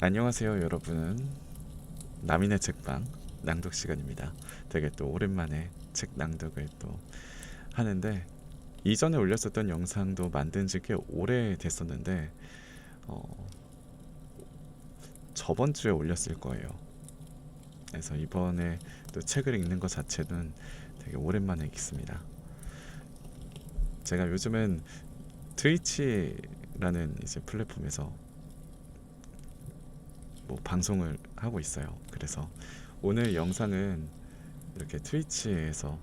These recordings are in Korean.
안녕하세요 여러분. 남인의 책방 낭독 시간입니다. 되게 또 오랜만에 책 낭독을 또 하는데, 이전에 올렸었던 영상도 만든 지 꽤 오래 됐었는데 저번 주에 올렸을 거예요. 그래서 이번에 또 책을 읽는 것 자체는 되게 오랜만에 읽습니다. 제가 요즘은 트위치라는 이제 플랫폼에서 뭐 방송을 하고 있어요. 그래서 오늘 영상은 이렇게 트위치에서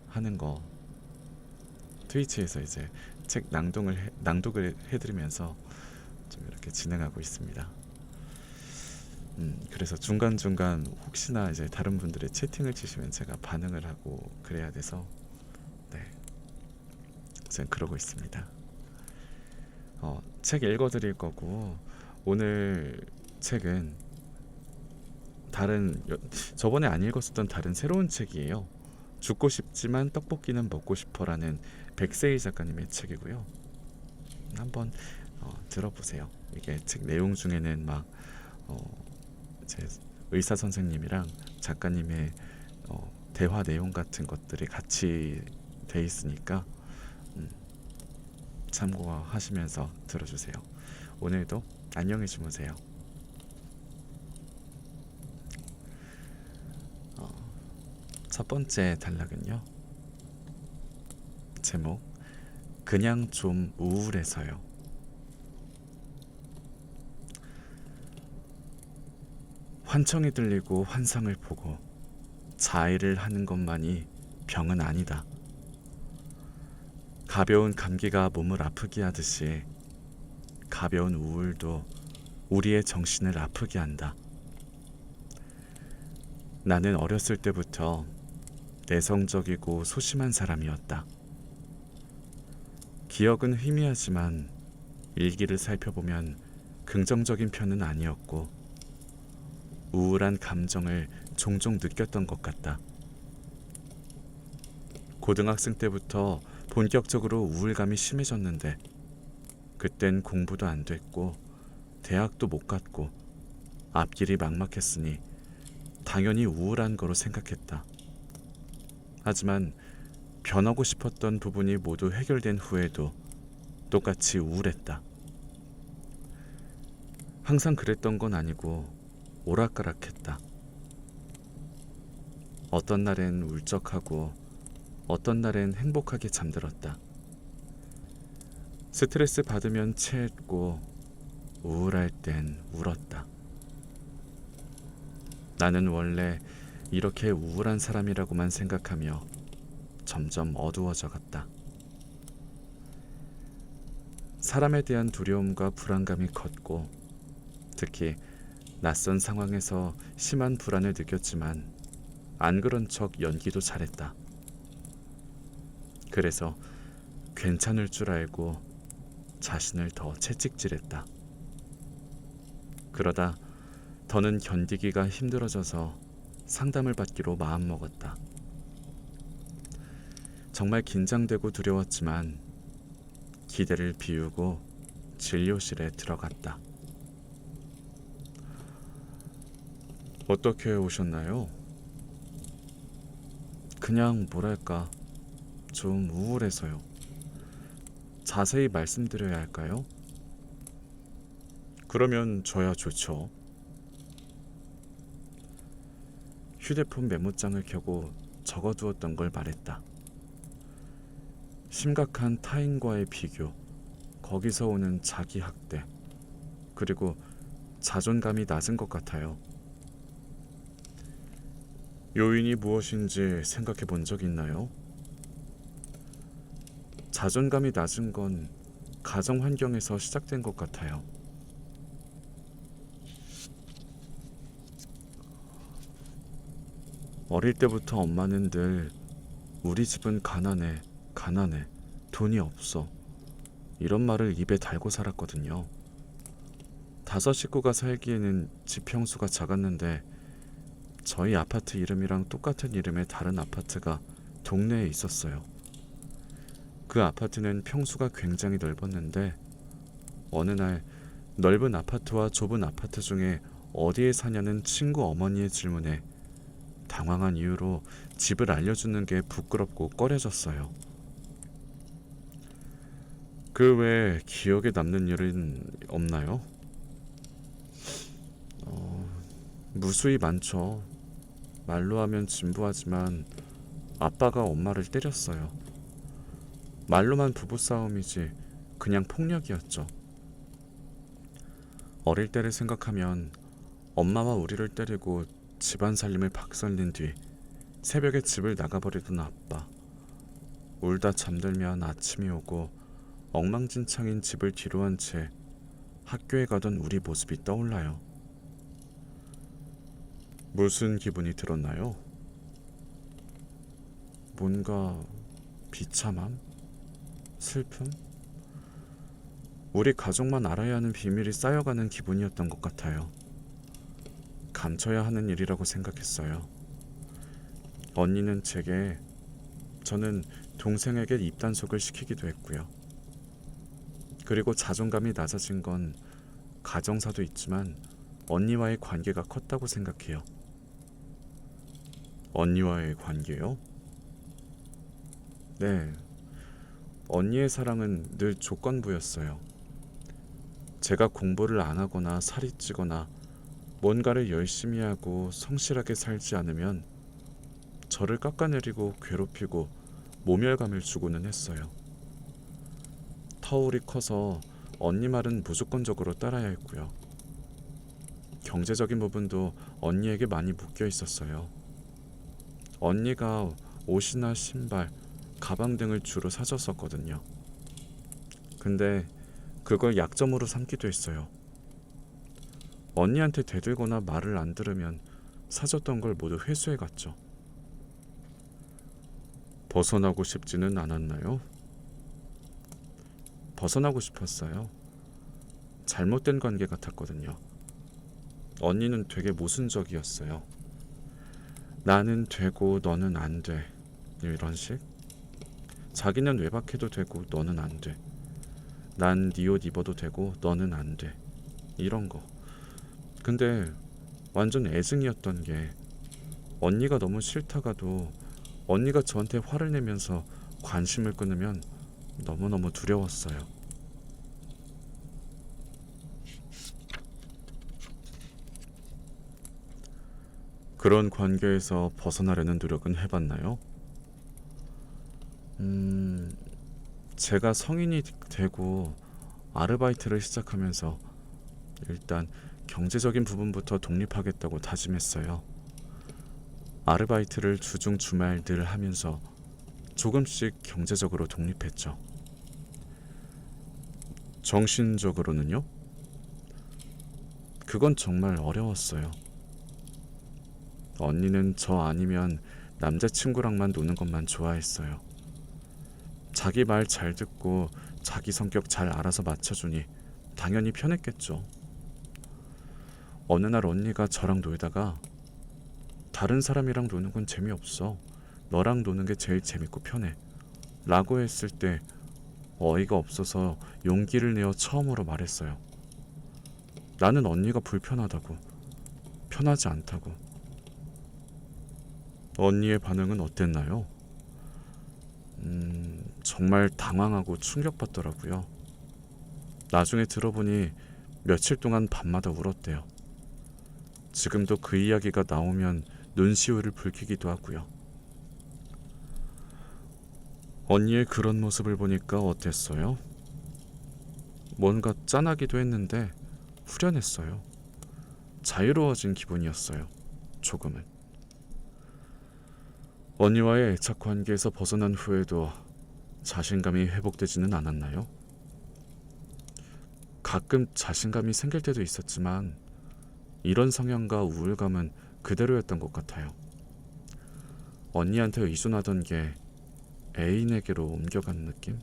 하는 거, 트위치에서 이제 책 낭독을 해드리면서 좀 이렇게 진행하고 있습니다. 그래서 중간중간 혹시나 이제 다른 분들의 채팅을 치시면 제가 반응을 하고 그래야 돼서, 네, 우선 그러고 있습니다. 책 읽어드릴 거고, 오늘 책은 저번에 안 읽었었던 다른 새로운 책이에요. 죽고 싶지만 떡볶이는 먹고 싶어라는 백세희 작가님의 책이고요. 한번 들어보세요. 이게 책 내용 중에는 막 제 의사 선생님이랑 작가님의 대화 내용 같은 것들이 같이 돼 있으니까 참고하시면서 들어주세요. 오늘도 안녕히 주무세요. 첫 번째 단락은요, 제목 그냥 좀 우울해서요. 환청이 들리고 환상을 보고 자해를 하는 것만이 병은 아니다. 가벼운 감기가 몸을 아프게 하듯이 가벼운 우울도 우리의 정신을 아프게 한다. 나는 어렸을 때부터 내성적이고 소심한 사람이었다. 기억은 희미하지만 일기를 살펴보면 긍정적인 편은 아니었고, 우울한 감정을 종종 느꼈던 것 같다. 고등학생 때부터 본격적으로 우울감이 심해졌는데, 그땐 공부도 안 됐고 대학도 못 갔고 앞길이 막막했으니 당연히 우울한 거로 생각했다. 하지만 변하고 싶었던 부분이 모두 해결된 후에도 똑같이 우울했다. 항상 그랬던 건 아니고 오락가락했다. 어떤 날엔 울적하고 어떤 날엔 행복하게 잠들었다. 스트레스 받으면 체했고 우울할 땐 울었다. 나는 원래 이렇게 우울한 사람이라고만 생각하며 점점 어두워져 갔다. 사람에 대한 두려움과 불안감이 컸고, 특히 낯선 상황에서 심한 불안을 느꼈지만 안 그런 척 연기도 잘했다. 그래서 괜찮을 줄 알고 자신을 더 채찍질했다. 그러다 더는 견디기가 힘들어져서 상담을 받기로 마음먹었다. 정말 긴장되고 두려웠지만 기대를 비우고 진료실에 들어갔다. 어떻게 오셨나요? 그냥 뭐랄까, 좀 우울해서요. 자세히 말씀드려야 할까요? 그러면 저야 좋죠. 휴대폰 메모장을 켜고 적어두었던 걸 말했다. 심각한 타인과의 비교, 거기서 오는 자기 학대, 그리고 자존감이 낮은 것 같아요. 요인이 무엇인지 생각해 본 적 있나요? 자존감이 낮은 건 가정 환경에서 시작된 것 같아요. 어릴 때부터 엄마는 늘 우리 집은 가난해, 가난해, 돈이 없어, 이런 말을 입에 달고 살았거든요. 5 식구가 살기에는 집 평수가 작았는데 저희 아파트 이름이랑 똑같은 이름의 다른 아파트가 동네에 있었어요. 그 아파트는 평수가 굉장히 넓었는데 어느 날 넓은 아파트와 좁은 아파트 중에 어디에 사냐는 친구 어머니의 질문에 당황한 이유로 집을 알려주는 게 부끄럽고 꺼려졌어요. 그 외에 기억에 남는 일은 없나요? 무수히 많죠. 말로 하면 진부하지만 아빠가 엄마를 때렸어요. 말로만 부부싸움이지 그냥 폭력이었죠. 어릴 때를 생각하면 엄마와 우리를 때리고 집안 살림을 박살낸 뒤 새벽에 집을 나가버리던 아빠. 울다 잠들면 아침이 오고 엉망진창인 집을 뒤로한 채 학교에 가던 우리 모습이 떠올라요. 무슨 기분이 들었나요? 뭔가 비참함? 슬픔? 우리 가족만 알아야 하는 비밀이 쌓여가는 기분이었던 것 같아요. 감춰야 하는 일이라고 생각했어요. 언니는 제게, 저는 동생에게 입단속을 시키기도 했고요. 그리고 자존감이 낮아진 건 가정사도 있지만 언니와의 관계가 컸다고 생각해요. 언니와의 관계요? 네, 언니의 사랑은 늘 조건부였어요. 제가 공부를 안 하거나 살이 찌거나 뭔가를 열심히 하고 성실하게 살지 않으면 저를 깎아내리고 괴롭히고 모멸감을 주고는 했어요. 터울이 커서 언니 말은 무조건적으로 따라야 했고요. 경제적인 부분도 언니에게 많이 묶여 있었어요. 언니가 옷이나 신발, 가방 등을 주로 사줬었거든요. 근데 그걸 약점으로 삼기도 했어요. 언니한테 대들거나 말을 안 들으면 사줬던 걸 모두 회수해 갔죠. 벗어나고 싶지는 않았나요? 벗어나고 싶었어요. 잘못된 관계 같았거든요. 언니는 되게 모순적이었어요. 나는 되고 너는 안 돼. 이런 식. 자기는 외박해도 되고 너는 안 돼. 난 네 옷 입어도 되고 너는 안 돼. 이런 거. 근데 완전 애증이었던 게 언니가 너무 싫다가도 언니가 저한테 화를 내면서 관심을 끊으면 너무너무 두려웠어요. 그런 관계에서 벗어나려는 노력은 해봤나요? 제가 성인이 되고 아르바이트를 시작하면서 일단 경제적인 부분부터 독립하겠다고 다짐했어요. 아르바이트를 주중 주말 늘 하면서 조금씩 경제적으로 독립했죠. 정신적으로는요? 그건 정말 어려웠어요. 언니는 저 아니면 남자친구랑만 노는 것만 좋아했어요. 자기 말 잘 듣고 자기 성격 잘 알아서 맞춰주니 당연히 편했겠죠. 어느 날 언니가 저랑 놀다가 다른 사람이랑 노는 건 재미없어. 너랑 노는 게 제일 재밌고 편해. 라고 했을 때 어이가 없어서 용기를 내어 처음으로 말했어요. 나는 언니가 불편하다고. 편하지 않다고. 언니의 반응은 어땠나요? 정말 당황하고 충격받더라고요. 나중에 들어보니 며칠 동안 밤마다 울었대요. 지금도 그 이야기가 나오면 눈시울을 붉히기도 하고요. 언니의 그런 모습을 보니까 어땠어요? 뭔가 짠하기도 했는데 후련했어요. 자유로워진 기분이었어요. 조금은. 언니와의 애착 관계에서 벗어난 후에도 자신감이 회복되지는 않았나요? 가끔 자신감이 생길 때도 있었지만 이런 성향과 우울감은 그대로였던 것 같아요. 언니한테 의존하던 게 애인에게로 옮겨가는 느낌?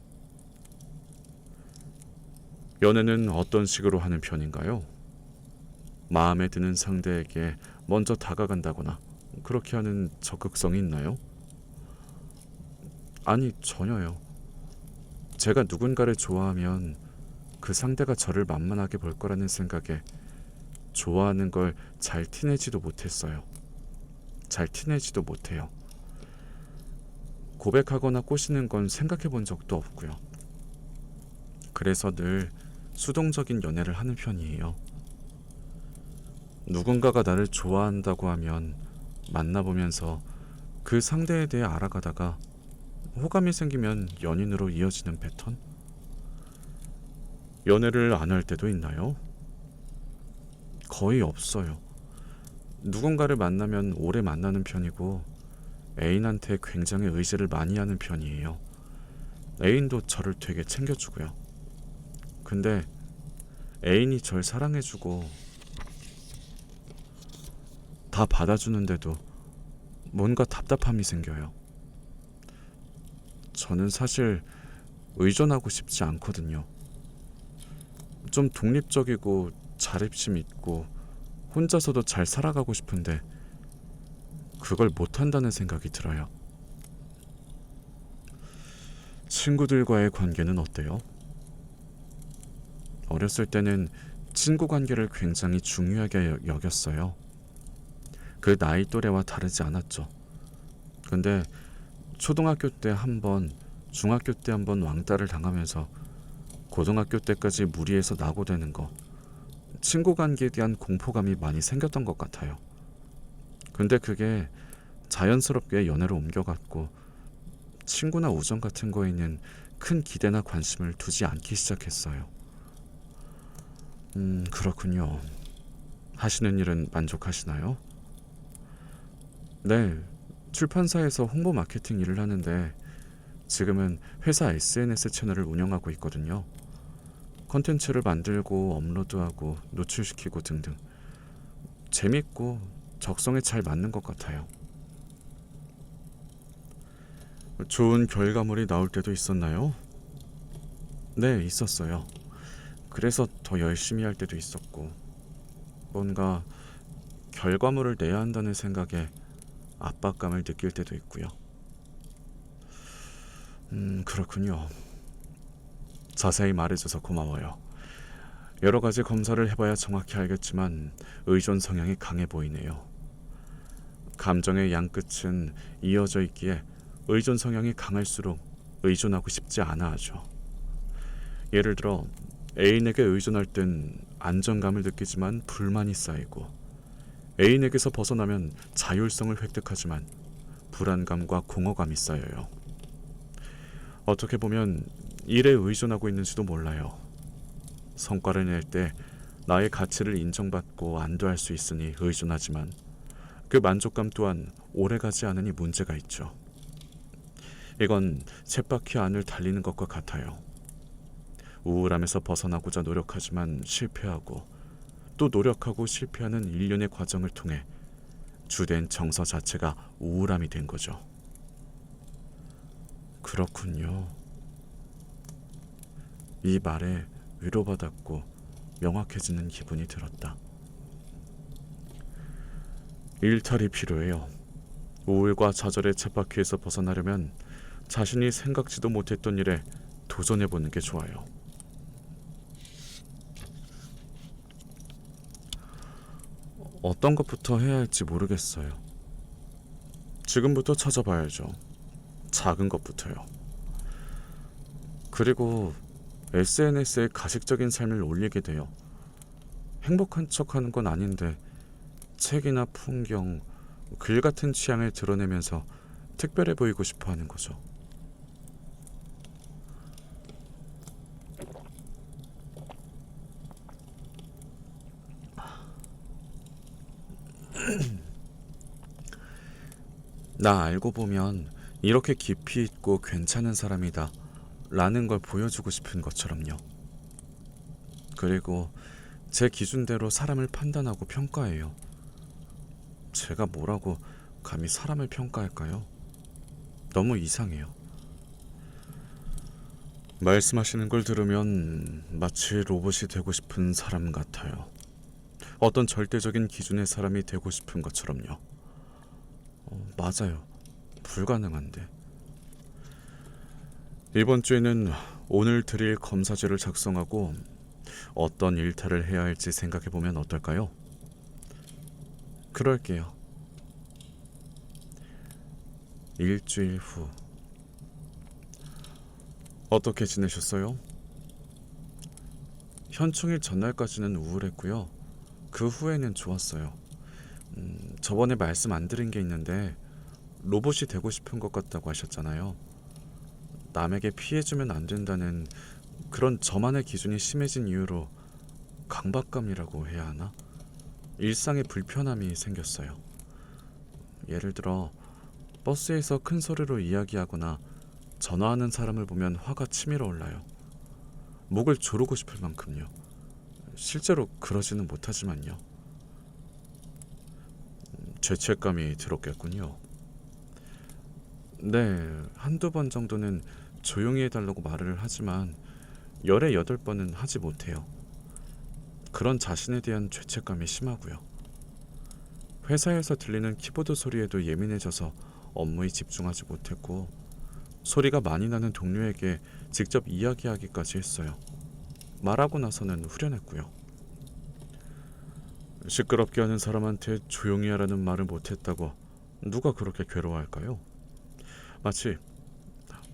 연애는 어떤 식으로 하는 편인가요? 마음에 드는 상대에게 먼저 다가간다거나 그렇게 하는 적극성이 있나요? 아니, 전혀요. 제가 누군가를 좋아하면 그 상대가 저를 만만하게 볼 거라는 생각에 좋아하는 걸 잘 티내지도 못했어요. 잘 티내지도 못해요. 고백하거나 꼬시는 건 생각해 본 적도 없고요. 그래서 늘 수동적인 연애를 하는 편이에요. 누군가가 나를 좋아한다고 하면 만나보면서 그 상대에 대해 알아가다가 호감이 생기면 연인으로 이어지는 패턴? 연애를 안 할 때도 있나요? 거의 없어요. 누군가를 만나면 오래 만나는 편이고 애인한테 굉장히 의지를 많이 하는 편이에요. 애인도 저를 되게 챙겨주고요. 근데 애인이 절 사랑해주고 다 받아주는데도 뭔가 답답함이 생겨요. 저는 사실 의존하고 싶지 않거든요. 좀 독립적이고 자립심 있고 혼자서도 잘 살아가고 싶은데 그걸 못한다는 생각이 들어요. 친구들과의 관계는 어때요? 어렸을 때는 친구 관계를 굉장히 중요하게 여겼어요. 그 나이 또래와 다르지 않았죠. 근데 초등학교 때 한 번, 중학교 때 한 번 왕따를 당하면서 고등학교 때까지 무리해서 낙오되는 거, 친구 관계에 대한 공포감이 많이 생겼던 것 같아요. 근데 그게 자연스럽게 연애로 옮겨갔고 친구나 우정 같은 거에는 큰 기대나 관심을 두지 않기 시작했어요. 그렇군요. 하시는 일은 만족하시나요? 네, 출판사에서 홍보 마케팅 일을 하는데 지금은 회사 SNS 채널을 운영하고 있거든요. 컨텐츠를 만들고 업로드하고 노출시키고 등등. 재밌고 적성에 잘 맞는 것 같아요. 좋은 결과물이 나올 때도 있었나요? 네, 있었어요. 그래서 더 열심히 할 때도 있었고, 뭔가 결과물을 내야 한다는 생각에 압박감을 느낄 때도 있고요. 그렇군요. 자세히 말해줘서 고마워요. 여러 가지 검사를 해봐야 정확히 알겠지만 의존 성향이 강해 보이네요. 감정의 양끝은 이어져 있기에 의존 성향이 강할수록 의존하고 싶지 않아 하죠. 예를 들어 애인에게 의존할 땐 안정감을 느끼지만 불만이 쌓이고, 애인에게서 벗어나면 자율성을 획득하지만 불안감과 공허감이 쌓여요. 어떻게 보면 일에 의존하고 있는지도 몰라요. 성과를 낼 때 나의 가치를 인정받고 안도할 수 있으니 의존하지만 그 만족감 또한 오래가지 않으니 문제가 있죠. 이건 쳇바퀴 안을 달리는 것과 같아요. 우울함에서 벗어나고자 노력하지만 실패하고 또 노력하고 실패하는 일련의 과정을 통해 주된 정서 자체가 우울함이 된 거죠. 그렇군요. 이 말에 위로받았고 명확해지는 기분이 들었다. 일탈이 필요해요. 우울과 좌절의 쳇바퀴에서 벗어나려면 자신이 생각지도 못했던 일에 도전해보는 게 좋아요. 어떤 것부터 해야 할지 모르겠어요. 지금부터 찾아봐야죠. 작은 것부터요. 그리고 SNS에 가식적인 삶을 올리게 돼요. 행복한 척하는 건 아닌데 책이나 풍경, 글 같은 취향을 드러내면서 특별해 보이고 싶어 하는 거죠. 나 알고 보면 이렇게 깊이 있고 괜찮은 사람이다 라는 걸 보여주고 싶은 것처럼요. 그리고 제 기준대로 사람을 판단하고 평가해요. 제가 뭐라고 감히 사람을 평가할까요? 너무 이상해요. 말씀하시는 걸 들으면 마치 로봇이 되고 싶은 사람 같아요. 어떤 절대적인 기준의 사람이 되고 싶은 것처럼요. 맞아요. 불가능한데. 이번 주에는 오늘 드릴 검사지를 작성하고 어떤 일탈을 해야 할지 생각해 보면 어떨까요? 그럴게요. 일주일 후. 어떻게 지내셨어요? 현충일 전날까지는 우울했고요. 그 후에는 좋았어요. 저번에 말씀 안 드린 게 있는데 로봇이 되고 싶은 것 같다고 하셨잖아요. 남에게 피해주면 안 된다는 그런 저만의 기준이 심해진 이유로 강박감이라고 해야 하나? 일상에 불편함이 생겼어요. 예를 들어 버스에서 큰 소리로 이야기하거나 전화하는 사람을 보면 화가 치밀어 올라요. 목을 조르고 싶을 만큼요. 실제로 그러지는 못하지만요. 죄책감이 들었겠군요. 네, 한두 번 정도는 조용히 해달라고 말을 하지만 열에 8번은 하지 못해요. 그런 자신에 대한 죄책감이 심하고요. 회사에서 들리는 키보드 소리에도 예민해져서 업무에 집중하지 못했고, 소리가 많이 나는 동료에게 직접 이야기하기까지 했어요. 말하고 나서는 후련했고요. 시끄럽게 하는 사람한테 조용히 하라는 말을 못했다고 누가 그렇게 괴로워할까요? 마치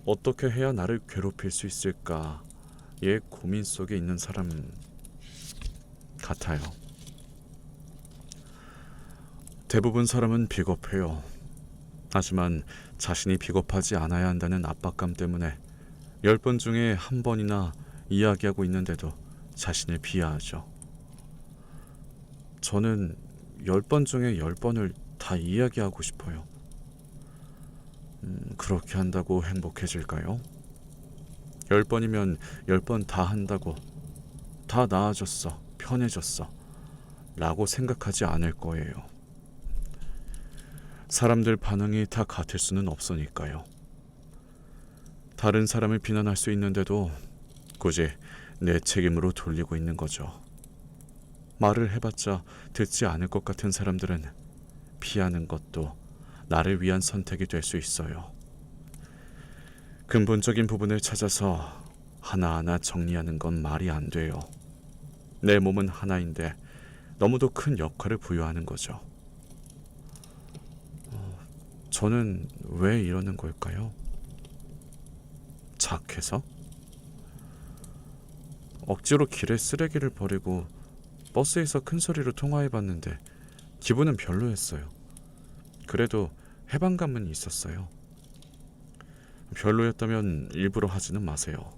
어떻게 해야 나를 괴롭힐 수 있을까의 고민 속에 있는 사람 같아요. 대부분 사람은 비겁해요. 하지만 자신이 비겁하지 않아야 한다는 압박감 때문에 10번 중에 한 번이나 이야기하고 있는데도 자신을 비하하죠. 저는 10번 중에 10번을 다 이야기하고 싶어요. 그렇게 한다고 행복해질까요? 10번이면 10번 다 한다고 다 나아졌어, 편해졌어 라고 생각하지 않을 거예요. 사람들 반응이 다 같을 수는 없으니까요. 다른 사람을 비난할 수 있는데도 굳이 내 책임으로 돌리고 있는 거죠. 말을 해봤자 듣지 않을 것 같은 사람들은 피하는 것도 나를 위한 선택이 될 수 있어요. 근본적인 부분을 찾아서 하나하나 정리하는 건 말이 안 돼요. 내 몸은 하나인데 너무도 큰 역할을 부여하는 거죠. 저는 왜 이러는 걸까요? 착해서? 억지로 길에 쓰레기를 버리고 버스에서 큰 소리로 통화해봤는데 기분은 별로였어요. 그래도 해방감은 있었어요. 별로였다면 일부러 하지는 마세요.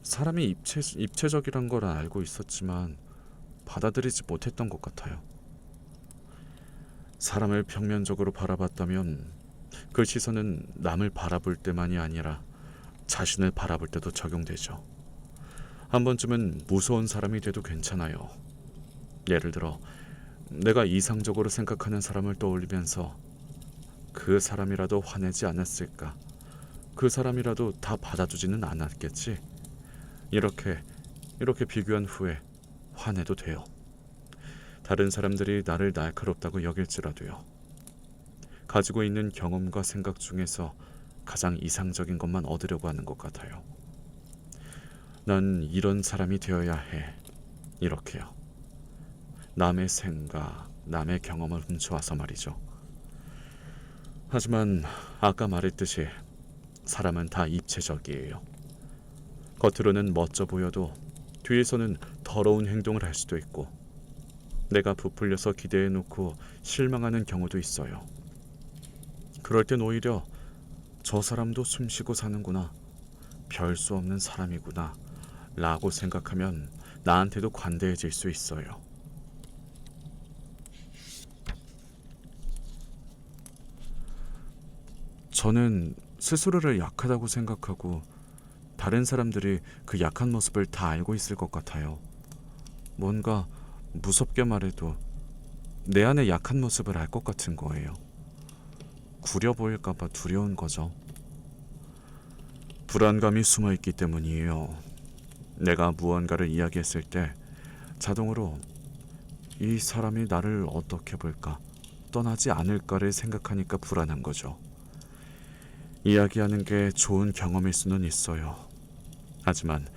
사람이 입체적이란 걸 알고 있었지만 받아들이지 못했던 것 같아요. 사람을 평면적으로 바라봤다면 그 시선은 남을 바라볼 때만이 아니라 자신을 바라볼 때도 적용되죠. 한 번쯤은 무서운 사람이 돼도 괜찮아요. 예를 들어 내가 이상적으로 생각하는 사람을 떠올리면서 그 사람이라도 화내지 않았을까? 그 사람이라도 다 받아주지는 않았겠지? 이렇게 비교한 후에 화내도 돼요. 다른 사람들이 나를 날카롭다고 여길지라도요. 가지고 있는 경험과 생각 중에서 가장 이상적인 것만 얻으려고 하는 것 같아요. 난 이런 사람이 되어야 해. 이렇게요. 남의 생각, 남의 경험을 훔쳐와서 말이죠. 하지만 아까 말했듯이 사람은 다 입체적이에요. 겉으로는 멋져 보여도 뒤에서는 더러운 행동을 할 수도 있고, 내가 부풀려서 기대해놓고 실망하는 경우도 있어요. 그럴 땐 오히려 저 사람도 숨쉬고 사는구나, 별 수 없는 사람이구나 라고 생각하면 나한테도 관대해질 수 있어요. 저는 스스로를 약하다고 생각하고 다른 사람들이 그 약한 모습을 다 알고 있을 것 같아요. 뭔가 무섭게 말해도 내 안의 약한 모습을 알 것 같은 거예요. 구려 보일까봐 두려운 거죠. 불안감이 숨어있기 때문이에요. 내가 무언가를 이야기했을 때 자동으로 이 사람이 나를 어떻게 볼까, 떠나지 않을까를 생각하니까 불안한 거죠. 이야기하는 게 좋은 경험일 수는 있어요. 하지만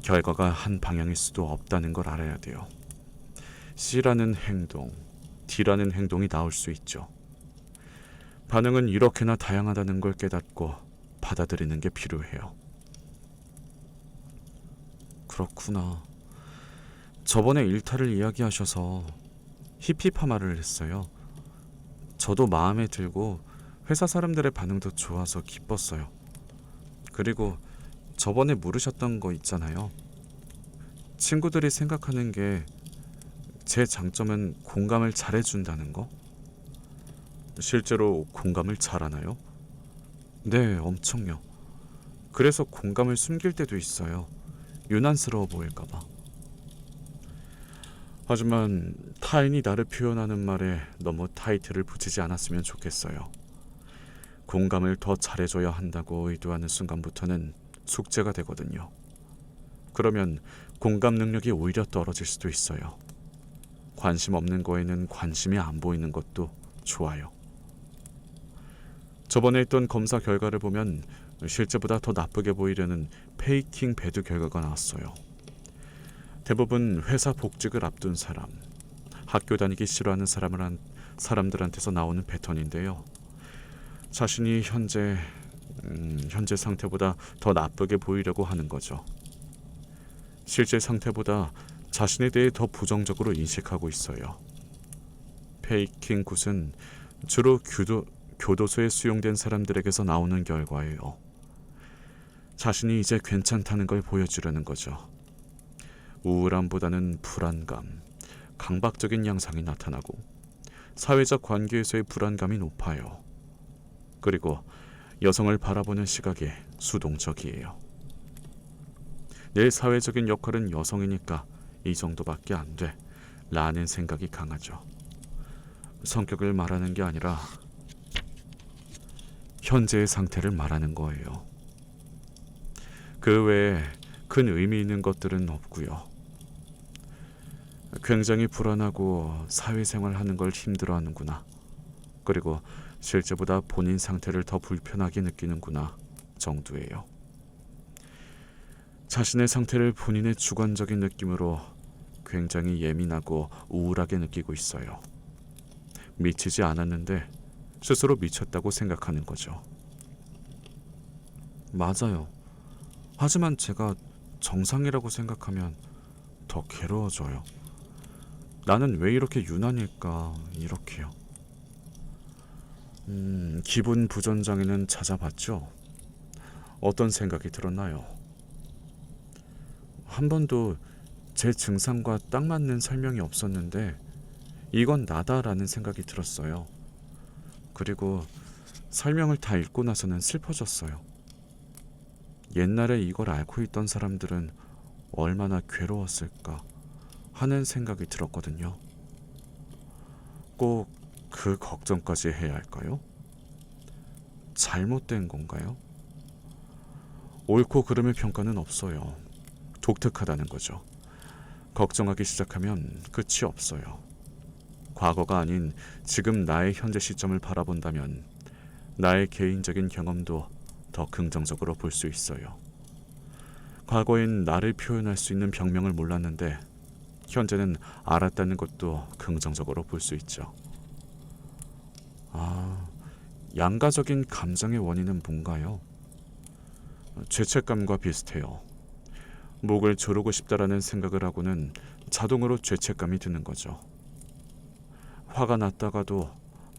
결과가 한 방향일 수도 없다는 걸 알아야 돼요. C라는 행동, D라는 행동이 나올 수 있죠. 반응은 이렇게나 다양하다는 걸 깨닫고 받아들이는 게 필요해요. 그렇구나. 저번에 일탈을 이야기하셔서 힙힙하마를 했어요. 저도 마음에 들고 회사 사람들의 반응도 좋아서 기뻤어요. 그리고 저번에 물으셨던 거 있잖아요. 친구들이 생각하는 게 제 장점은 공감을 잘해준다는 거? 실제로 공감을 잘하나요? 네, 엄청요. 그래서 공감을 숨길 때도 있어요. 유난스러워 보일까봐. 하지만 타인이 나를 표현하는 말에 너무 타이틀을 붙이지 않았으면 좋겠어요. 공감을 더 잘해줘야 한다고 의도하는 순간부터는 숙제가 되거든요. 그러면 공감 능력이 오히려 떨어질 수도 있어요. 관심 없는 거에는 관심이 안 보이는 것도 좋아요. 저번에 했던 검사 결과를 보면 실제보다 더 나쁘게 보이려는 페이킹 배드 결과가 나왔어요. 대부분 회사 복직을 앞둔 사람, 학교 다니기 싫어하는 사람들한테서 나오는 패턴인데요. 자신이 현재 상태보다 더 나쁘게 보이려고 하는 거죠. 실제 상태보다 자신에 대해 더 부정적으로 인식하고 있어요. 페이킹 굿은 주로 교도소에 수용된 사람들에게서 나오는 결과예요. 자신이 이제 괜찮다는 걸 보여주려는 거죠. 우울함보다는 불안감, 강박적인 양상이 나타나고 사회적 관계에서의 불안감이 높아요. 그리고 여성을 바라보는 시각이 수동적이에요. 내 사회적인 역할은 여성이니까 이 정도밖에 안 돼 라는 생각이 강하죠. 성격을 말하는 게 아니라 현재의 상태를 말하는 거예요. 그 외에 큰 의미 있는 것들은 없고요. 굉장히 불안하고 사회생활 하는 걸 힘들어하는구나. 그리고 실제보다 본인 상태를 더 불편하게 느끼는구나 정도예요. 자신의 상태를 본인의 주관적인 느낌으로 굉장히 예민하고 우울하게 느끼고 있어요. 미치지 않았는데 스스로 미쳤다고 생각하는 거죠. 맞아요. 하지만 제가 정상이라고 생각하면 더 괴로워져요. 나는 왜 이렇게 유난일까? 이렇게요. 기분 부전장애는 찾아봤죠? 어떤 생각이 들었나요? 한 번도 제 증상과 딱 맞는 설명이 없었는데 이건 나다라는 생각이 들었어요. 그리고 설명을 다 읽고 나서는 슬퍼졌어요. 옛날에 이걸 앓고 있던 사람들은 얼마나 괴로웠을까 하는 생각이 들었거든요. 꼭 그 걱정까지 해야 할까요? 잘못된 건가요? 옳고 그름의 평가는 없어요. 독특하다는 거죠. 걱정하기 시작하면 끝이 없어요. 과거가 아닌 지금 나의 현재 시점을 바라본다면 나의 개인적인 경험도 더 긍정적으로 볼 수 있어요. 과거엔 나를 표현할 수 있는 병명을 몰랐는데 현재는 알았다는 것도 긍정적으로 볼 수 있죠. 양가적인 감정의 원인은 뭔가요? 죄책감과 비슷해요. 목을 조르고 싶다라는 생각을 하고는 자동으로 죄책감이 드는 거죠. 화가 났다가도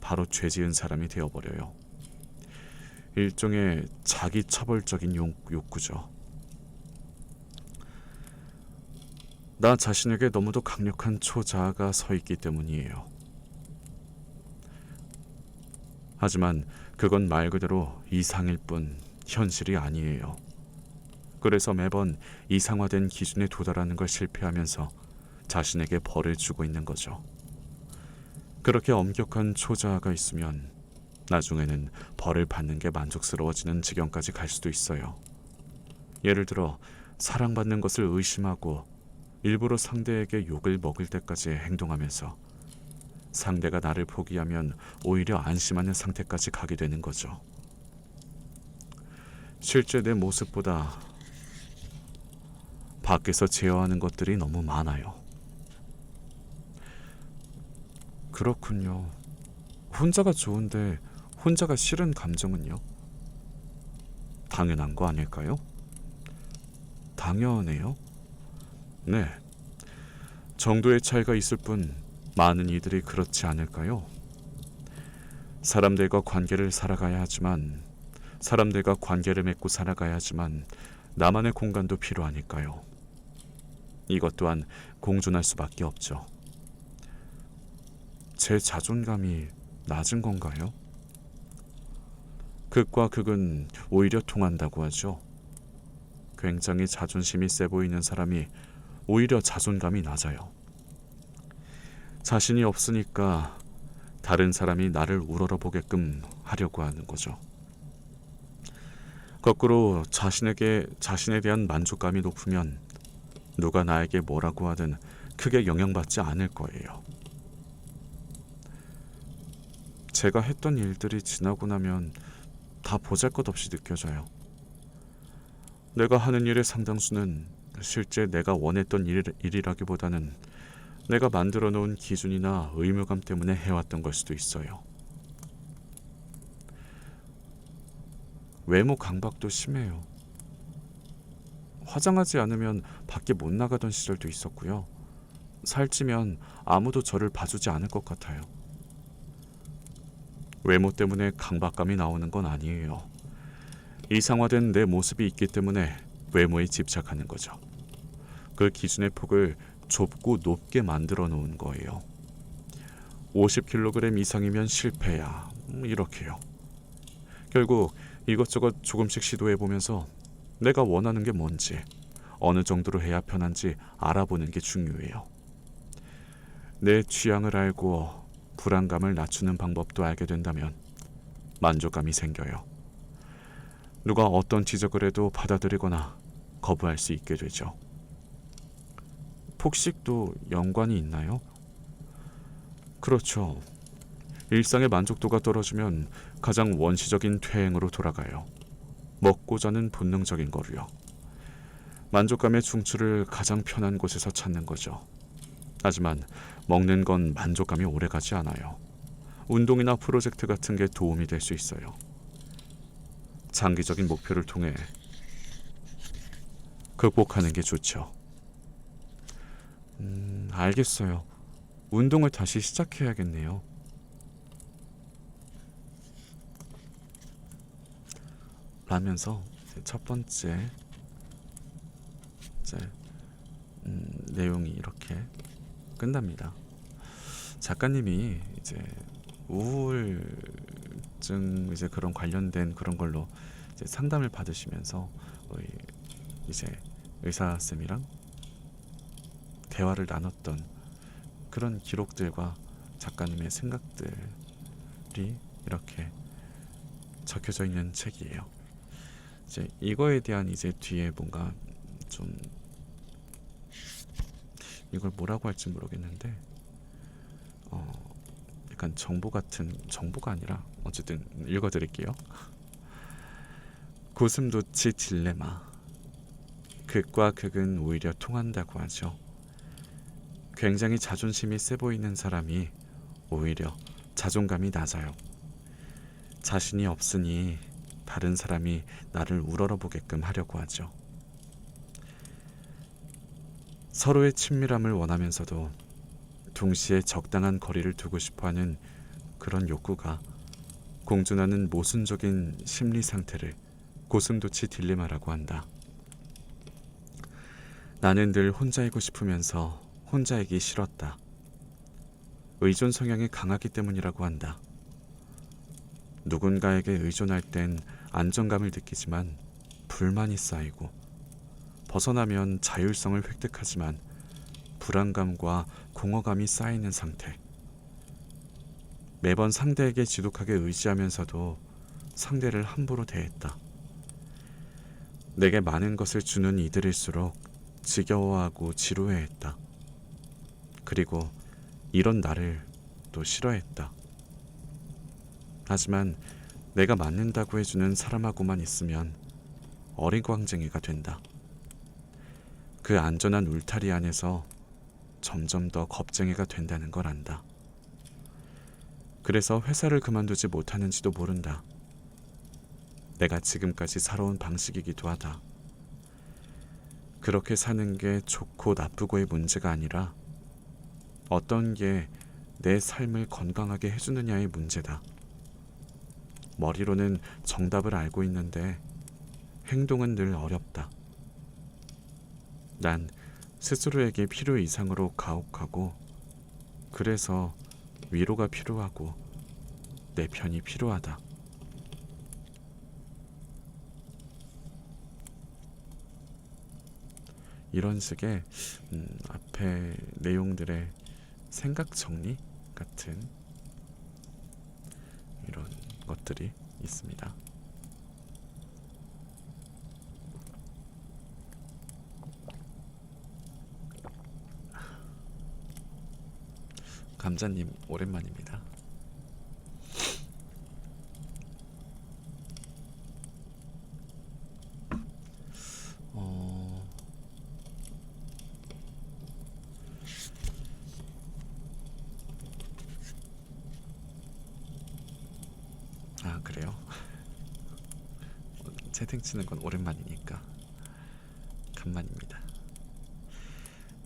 바로 죄 지은 사람이 되어버려요. 일종의 자기 처벌적인 욕구죠. 나 자신에게 너무도 강력한 초자아가 서 있기 때문이에요. 하지만 그건 말 그대로 이상일 뿐 현실이 아니에요. 그래서 매번 이상화된 기준에 도달하는 걸 실패하면서 자신에게 벌을 주고 있는 거죠. 그렇게 엄격한 초자아가 있으면 나중에는 벌을 받는 게 만족스러워지는 지경까지 갈 수도 있어요. 예를 들어 사랑받는 것을 의심하고 일부러 상대에게 욕을 먹을 때까지 행동하면서 상대가 나를 포기하면 오히려 안심하는 상태까지 가게 되는 거죠. 실제 내 모습보다 밖에서 제어하는 것들이 너무 많아요. 그렇군요. 혼자가 좋은데 혼자가 싫은 감정은요? 당연한 거 아닐까요? 당연해요. 네. 정도의 차이가 있을 뿐 많은 이들이 그렇지 않을까요? 사람들과 관계를 살아가야 하지만 사람들과 관계를 맺고 살아가야 하지만 나만의 공간도 필요하니까요. 이것 또한 공존할 수밖에 없죠. 제 자존감이 낮은 건가요? 극과 극은 오히려 통한다고 하죠. 굉장히 자존심이 세 보이는 사람이 오히려 자존감이 낮아요. 자신이 없으니까 다른 사람이 나를 우러러보게끔 하려고 하는 거죠. 거꾸로 자신에 대한 만족감이 높으면 누가 나에게 뭐라고 하든 크게 영향받지 않을 거예요. 제가 했던 일들이 지나고 나면 다 보잘것없이 느껴져요. 내가 하는 일의 상당수는 실제 내가 원했던 일이라기보다는 내가 만들어 놓은 기준이나 의무감 때문에 해왔던 걸 수도 있어요. 외모 강박도 심해요. 화장하지 않으면 밖에 못 나가던 시절도 있었고요. 살찌면 아무도 저를 봐주지 않을 것 같아요. 외모 때문에 강박감이 나오는 건 아니에요. 이상화된 내 모습이 있기 때문에 외모에 집착하는 거죠. 그 기준의 폭을 좁고 높게 만들어 놓은 거예요. 50kg 이상이면 실패야. 이렇게요. 결국 이것저것 조금씩 시도해보면서 내가 원하는 게 뭔지, 어느 정도로 해야 편한지 알아보는 게 중요해요. 내 취향을 알고 불안감을 낮추는 방법도 알게 된다면 만족감이 생겨요. 누가 어떤 지적을 해도 받아들이거나 거부할 수 있게 되죠. 폭식도 연관이 있나요? 그렇죠. 일상의 만족도가 떨어지면 가장 원시적인 퇴행으로 돌아가요. 먹고 자는 본능적인 거로요. 만족감의 중추를 가장 편한 곳에서 찾는 거죠. 하지만 먹는 건 만족감이 오래가지 않아요. 운동이나 프로젝트 같은 게 도움이 될 수 있어요. 장기적인 목표를 통해 극복하는 게 좋죠. 알겠어요. 운동을 다시 시작해야겠네요. 라면서 첫 번째 이제 내용이 이렇게 끝납니다. 작가님이 이제 우울증 이제 그런 관련된 그런 걸로 이제 상담을 받으시면서 이제 의사 쌤이랑 대화를 나눴던 그런 기록들과 작가님의 생각들이 이렇게 적혀져 있는 책이에요. 이제 이거에 대한 이제 뒤에 뭔가 좀 이걸 뭐라고 할지 모르겠는데 약간 정보 같은 정보가 아니라 어쨌든 읽어드릴게요. 고슴도치 딜레마. 극과 극은 오히려 통한다고 하죠. 굉장히 자존심이 세 보이는 사람이 오히려 자존감이 낮아요. 자신이 없으니 다른 사람이 나를 우러러보게끔 하려고 하죠. 서로의 친밀함을 원하면서도 동시에 적당한 거리를 두고 싶어하는 그런 욕구가 공존하는 모순적인 심리 상태를 고슴도치 딜레마라고 한다. 나는 늘 혼자이고 싶으면서 혼자이기 싫었다. 의존 성향이 강하기 때문이라고 한다. 누군가에게 의존할 땐 안정감을 느끼지만 불만이 쌓이고 벗어나면 자율성을 획득하지만 불안감과 공허감이 쌓이는 상태. 매번 상대에게 지독하게 의지하면서도 상대를 함부로 대했다. 내게 많은 것을 주는 이들일수록 지겨워하고 지루해했다. 그리고 이런 나를 또 싫어했다. 하지만 내가 맞는다고 해주는 사람하고만 있으면 어리광쟁이가 된다. 그 안전한 울타리 안에서 점점 더 겁쟁이가 된다는 걸 안다. 그래서 회사를 그만두지 못하는지도 모른다. 내가 지금까지 살아온 방식이기도 하다. 그렇게 사는 게 좋고 나쁘고의 문제가 아니라 어떤 게 내 삶을 건강하게 해주느냐의 문제다. 머리로는 정답을 알고 있는데 행동은 늘 어렵다. 난 스스로에게 필요 이상으로 가혹하고 그래서 위로가 필요하고 내 편이 필요하다. 이런 식의 앞에 내용들의 생각 정리 같은 이런 것들이 있습니다. 감자님 오랜만입니다. 그래요? 채팅 치는 건 오랜만이니까 간만입니다.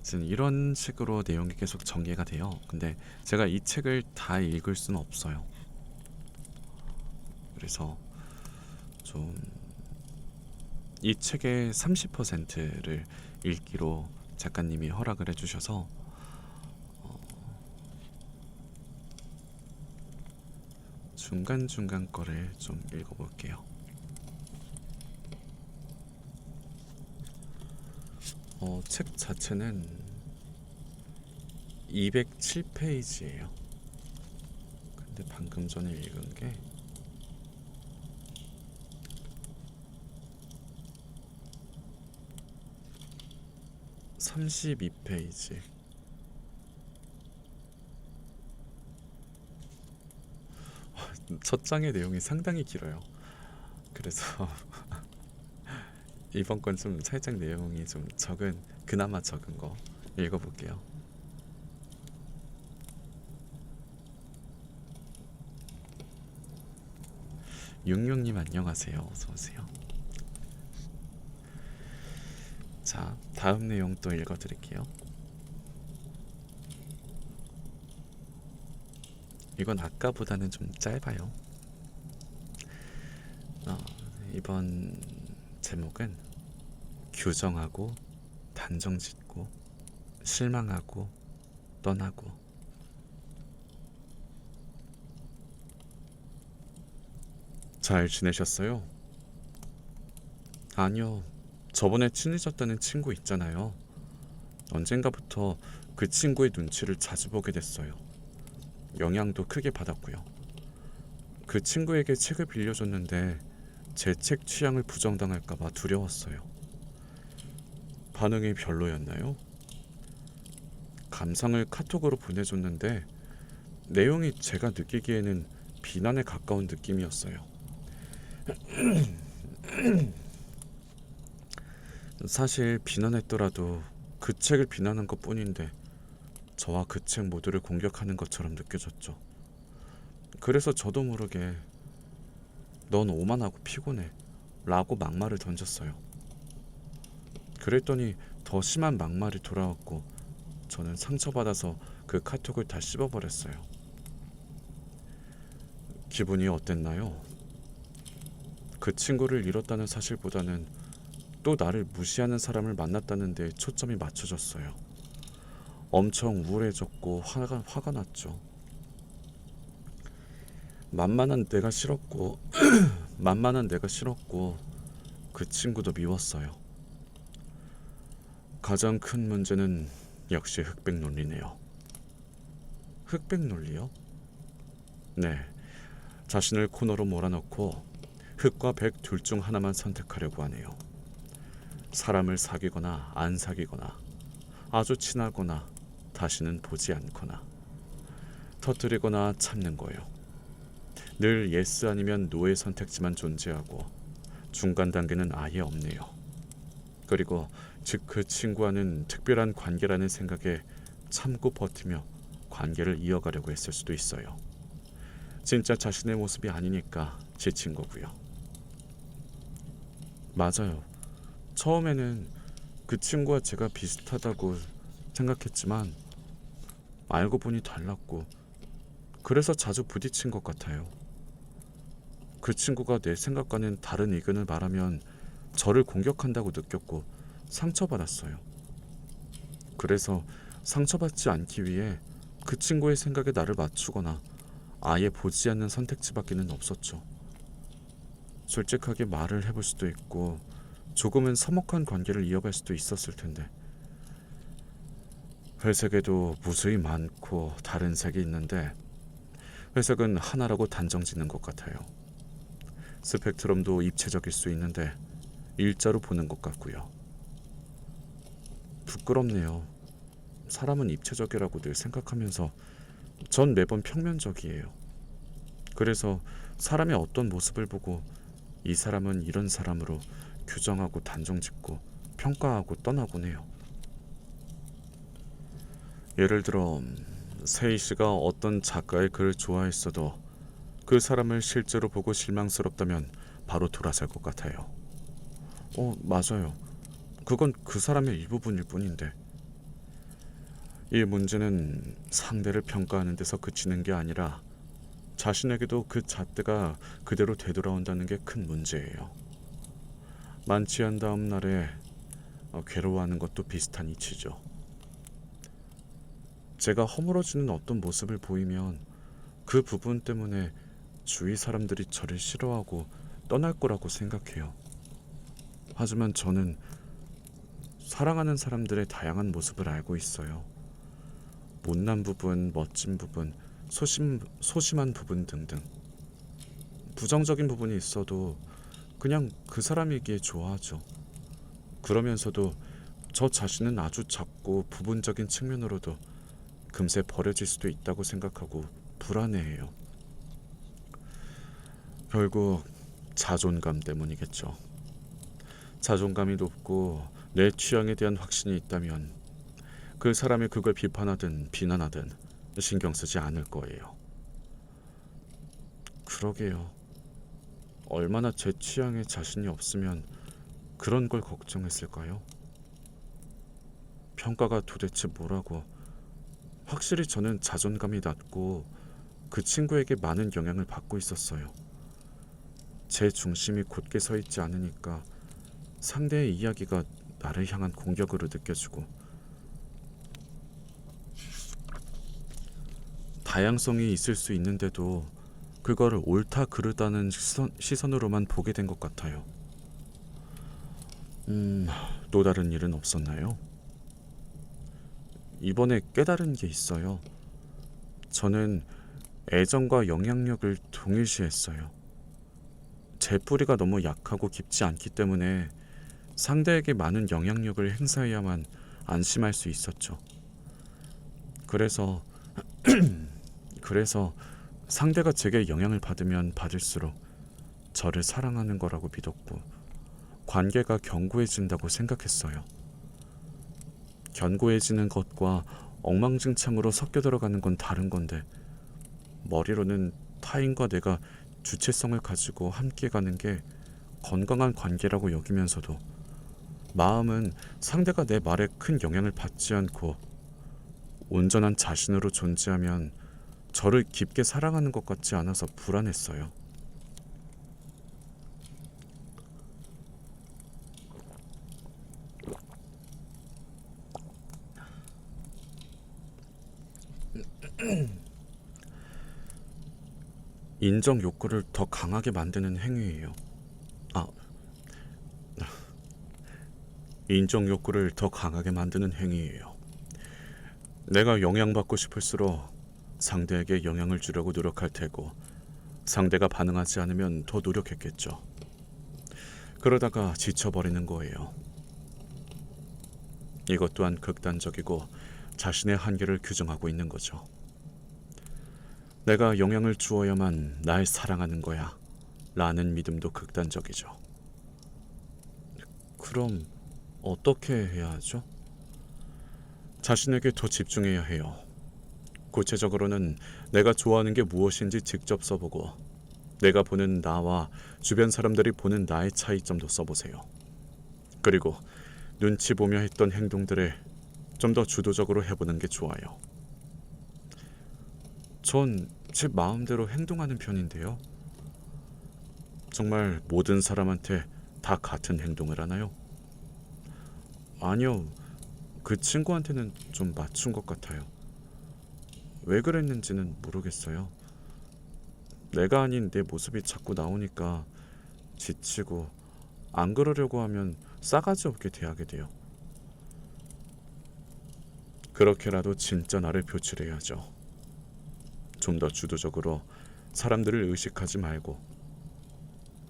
지금 이런 식으로 내용이 계속 전개가 돼요. 근데 제가 이 책을 다 읽을 수는 없어요. 그래서 좀 이 책의 30%를 읽기로 작가님이 허락을 해주셔서 중간중간 거를 좀 읽어볼게요. 책 자체는 207페이지예요. 근데 방금 전에 읽은 게 32페이지. 첫 장의 내용이 상당히 길어요. 그래서 이번 건 좀 살짝 내용이 좀 그나마 적은 거 읽어볼게요. 육육님 안녕하세요. 어서오세요. 자, 다음 내용 또 읽어드릴게요. 이건 아까보다는 좀 짧아요. 이번 제목은 규정하고 단정짓고 실망하고 떠나고. 잘 지내셨어요? 아니요. 저번에 친해졌다는 친구 있잖아요. 언젠가부터 그 친구의 눈치를 자주 보게 됐어요. 영향도 크게 받았고요. 그 친구에게 책을 빌려줬는데 제 책 취향을 부정당할까봐 두려웠어요. 반응이 별로였나요? 감상을 카톡으로 보내줬는데 내용이 제가 느끼기에는 비난에 가까운 느낌이었어요. 사실 비난했더라도 그 책을 비난한 것뿐인데 저와 그 책 모두를 공격하는 것처럼 느껴졌죠. 그래서 저도 모르게 넌 오만하고 피곤해 라고 막말을 던졌어요. 그랬더니 더 심한 막말이 돌아왔고 저는 상처받아서 그 카톡을 다 씹어버렸어요. 기분이 어땠나요? 그 친구를 잃었다는 사실보다는 또 나를 무시하는 사람을 만났다는 데 초점이 맞춰졌어요. 엄청 우울해졌고 화가 났죠. 만만한 내가 싫었고 그 친구도 미웠어요. 가장 큰 문제는 역시 흑백 논리네요. 흑백 논리요? 네, 자신을 코너로 몰아넣고 흑과 백 둘 중 하나만 선택하려고 하네요. 사람을 사귀거나 안 사귀거나 아주 친하거나 다시는 보지 않거나 터뜨리거나 참는 거예요. 늘 예스 아니면 노의 선택지만 존재하고 중간 단계는 아예 없네요. 그리고 즉 그 친구와는 특별한 관계라는 생각에 참고 버티며 관계를 이어가려고 했을 수도 있어요. 진짜 자신의 모습이 아니니까 지친 거고요. 맞아요. 처음에는 그 친구와 제가 비슷하다고 생각했지만 알고 보니 달랐고, 그래서 자주 부딪힌 것 같아요. 그 친구가 내 생각과는 다른 의견을 말하면 저를 공격한다고 느꼈고 상처받았어요. 그래서 상처받지 않기 위해 그 친구의 생각에 나를 맞추거나 아예 보지 않는 선택지밖에는 없었죠. 솔직하게 말을 해볼 수도 있고 조금은 서먹한 관계를 이어갈 수도 있었을 텐데, 회색에도 무수히 많고 다른 색이 있는데 회색은 하나라고 단정 짓는 것 같아요. 스펙트럼도 입체적일 수 있는데 일자로 보는 것 같고요. 부끄럽네요. 사람은 입체적이라고 늘 생각하면서 전 매번 평면적이에요. 그래서 사람의 어떤 모습을 보고 이 사람은 이런 사람으로 규정하고 단정짓고 평가하고 떠나곤 해요. 예를 들어 세희 씨가 어떤 작가의 글을 좋아했어도 그 사람을 실제로 보고 실망스럽다면 바로 돌아설 것 같아요. 맞아요. 그건 그 사람의 일부분일 뿐인데, 이 문제는 상대를 평가하는 데서 그치는 게 아니라 자신에게도 그 잣대가 그대로 되돌아온다는 게 큰 문제예요. 만취한 다음 날에 괴로워하는 것도 비슷한 이치죠. 제가 허물어지는 어떤 모습을 보이면 그 부분 때문에 주위 사람들이 저를 싫어하고 떠날 거라고 생각해요. 하지만 저는 사랑하는 사람들의 다양한 모습을 알고 있어요. 못난 부분, 멋진 부분, 소심한 부분 등등. 부정적인 부분이 있어도 그냥 그 사람이기에 좋아하죠. 그러면서도 저 자신은 아주 작고 부분적인 측면으로도 금세 버려질 수도 있다고 생각하고 불안해해요. 결국 자존감 때문이겠죠. 자존감이 높고 내 취향에 대한 확신이 있다면 그 사람이 그걸 비판하든 비난하든 신경 쓰지 않을 거예요. 그러게요. 얼마나 제 취향에 자신이 없으면 그런 걸 걱정했을까요? 평가가 도대체 뭐라고. 확실히 저는 자존감이 낮고 그 친구에게 많은 영향을 받고 있었어요. 제 중심이 곧게 서 있지 않으니까 상대의 이야기가 나를 향한 공격으로 느껴지고, 다양성이 있을 수 있는데도 그거를 옳다 그르다는 시선으로만 보게 된 것 같아요. 또 다른 일은 없었나요? 이번에 깨달은 게 있어요. 저는 애정과 영향력을 동일시했어요. 제 뿌리가 너무 약하고 깊지 않기 때문에 상대에게 많은 영향력을 행사해야만 안심할 수 있었죠. 그래서 상대가 제게 영향을 받으면 받을수록 저를 사랑하는 거라고 믿었고 관계가 견고해진다고 생각했어요. 견고해지는 것과 엉망진창으로 섞여 들어가는 건 다른 건데, 머리로는 타인과 내가 주체성을 가지고 함께 가는 게 건강한 관계라고 여기면서도 마음은 상대가 내 말에 큰 영향을 받지 않고 온전한 자신으로 존재하면 저를 깊게 사랑하는 것 같지 않아서 불안했어요. 인정 욕구를 더 강하게 만드는 행위예요. 아, 인정 욕구를 더 강하게 만드는 행위예요. 내가 영향받고 싶을수록 상대에게 영향을 주려고 노력할 테고 상대가 반응하지 않으면 더 노력했겠죠. 그러다가 지쳐버리는 거예요. 이것 또한 극단적이고 자신의 한계를 규정하고 있는 거죠. 내가 영향을 주어야만 날 사랑하는 거야 라는 믿음도 극단적이죠. 그럼 어떻게 해야 하죠? 자신에게 더 집중해야 해요. 구체적으로는 내가 좋아하는 게 무엇인지 직접 써보고 내가 보는 나와 주변 사람들이 보는 나의 차이점도 써보세요. 그리고 눈치 보며 했던 행동들을 좀 더 주도적으로 해보는 게 좋아요. 전 제 마음대로 행동하는 편인데요. 정말 모든 사람한테 다 같은 행동을 하나요? 아니요. 그 친구한테는 좀 맞춘 것 같아요. 왜 그랬는지는 모르겠어요. 내가 아닌 내 모습이 자꾸 나오니까 지치고 안 그러려고 하면 싸가지 없게 대하게 돼요. 그렇게라도 진짜 나를 표출해야죠. 좀 더 주도적으로 사람들을 의식하지 말고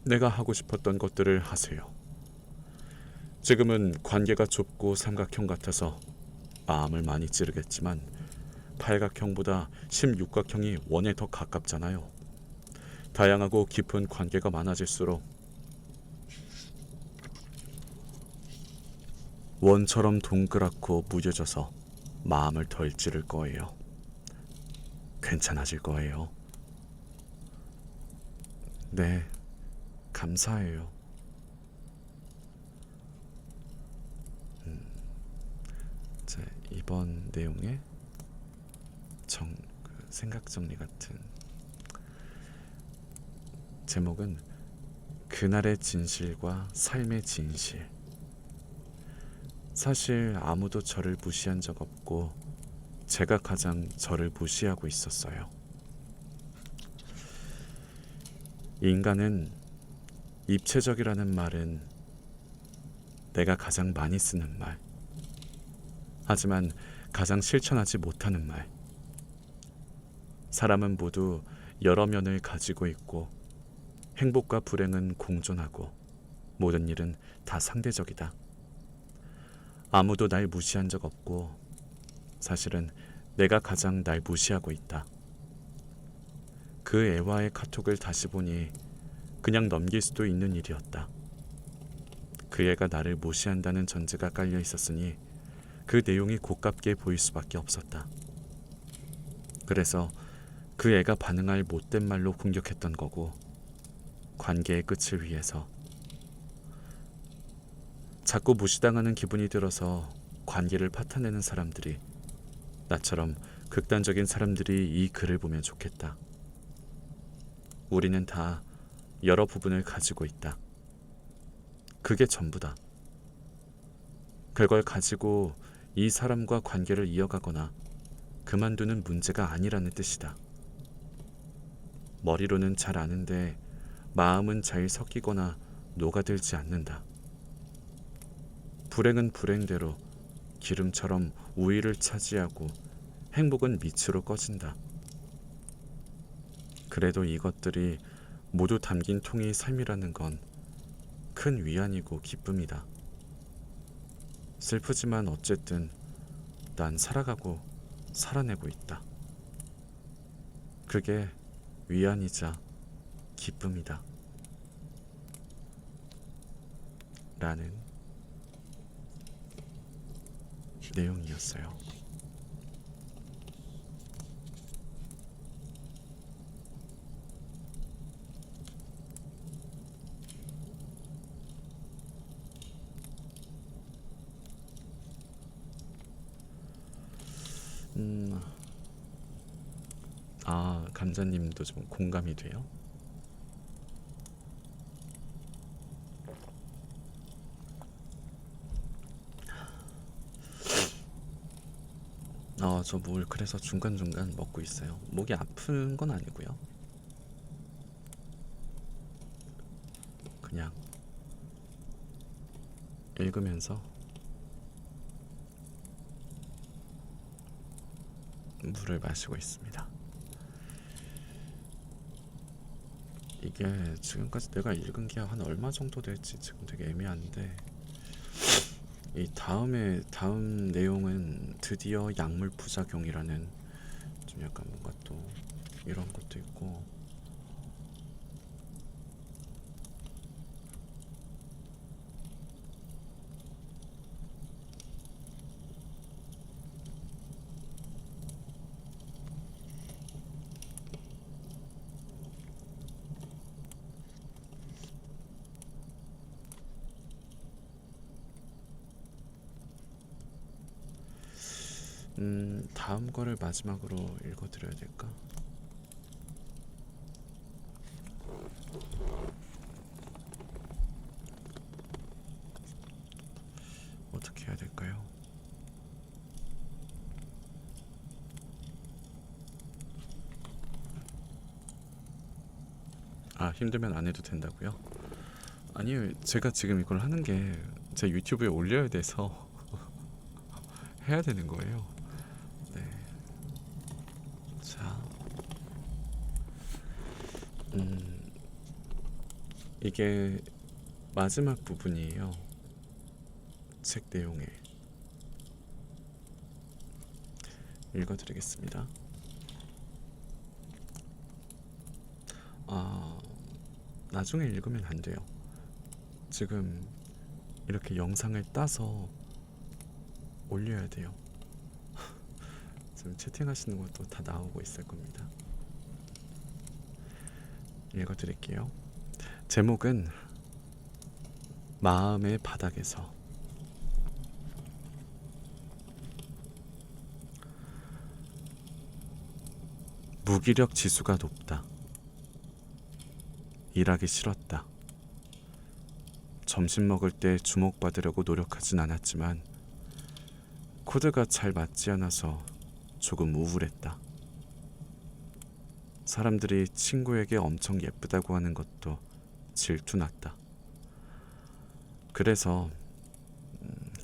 내가 하고 싶었던 것들을 하세요. 지금은 관계가 좁고 삼각형 같아서 마음을 많이 찌르겠지만 팔각형보다 십육각형이 원에 더 가깝잖아요. 다양하고 깊은 관계가 많아질수록 원처럼 동그랗고 무뎌져서 마음을 덜 찌를 거예요. 괜찮아질 거예요. 네, 감사해요. 자, 이번 내용에 생각 정리 같은 제목은 그날의 진실과 삶의 진실. 사실 아무도 저를 무시한 적 없고 제가 가장 저를 무시하고 있었어요. 인간은 입체적이라는 말은 내가 가장 많이 쓰는 말. 하지만 가장 실천하지 못하는 말. 사람은 모두 여러 면을 가지고 있고 행복과 불행은 공존하고 모든 일은 다 상대적이다. 아무도 날 무시한 적 없고 사실은 내가 가장 날 무시하고 있다. 그 애와의 카톡을 다시 보니 그냥 넘길 수도 있는 일이었다. 그 애가 나를 무시한다는 전제가 깔려 있었으니 그 내용이 고깝게 보일 수밖에 없었다. 그래서 그 애가 반응할 못된 말로 공격했던 거고 관계의 끝을 위해서 자꾸 무시당하는 기분이 들어서 관계를 파탄내는 사람들이 나처럼 극단적인 사람들이 이 글을 보면 좋겠다. 우리는 다 여러 부분을 가지고 있다. 그게 전부다. 그걸 가지고 이 사람과 관계를 이어가거나 그만두는 문제가 아니라는 뜻이다. 머리로는 잘 아는데 마음은 잘 섞이거나 녹아들지 않는다. 불행은 불행대로 기름처럼 우위를 차지하고 행복은 밑으로 꺼진다. 그래도 이것들이 모두 담긴 통이 삶이라는 건 큰 위안이고 기쁨이다. 슬프지만 어쨌든 난 살아가고 살아내고 있다. 그게 위안이자 기쁨이다. 라는 내용이었어요. 감자님도 좀 공감이 돼요? 저 물 그래서 중간중간 먹고 있어요. 목이 아픈 건 아니고요. 그냥 읽으면서 물을 마시고 있습니다. 이게 지금까지 내가 읽은 게 한 얼마 정도 될지 지금 되게 애매한데 이 다음 내용은 드디어 약물 부작용이라는 좀 약간 뭔가 또 이런 것도 있고 다음 거를 마지막으로 읽어드려야 될까? 어떻게 해야 될까요? 힘들면 안 해도 된다고요? 아니요, 제가 지금 이걸 하는 게 제 유튜브에 올려야 돼서 해야 되는 거예요. 네. 자, 이게 마지막 부분이에요. 책 내용에 읽어드리겠습니다. 나중에 읽으면 안 돼요. 지금 이렇게 영상을 따서 올려야 돼요. 지금 채팅하시는 것도 다 나오고 있을 겁니다. 읽어드릴게요. 제목은 마음의 바닥에서. 무기력 지수가 높다. 일하기 싫었다. 점심 먹을 때 주목받으려고 노력하진 않았지만 코드가 잘 맞지 않아서 조금 우울했다. 사람들이 친구에게 엄청 예쁘다고 하는 것도 질투났다. 그래서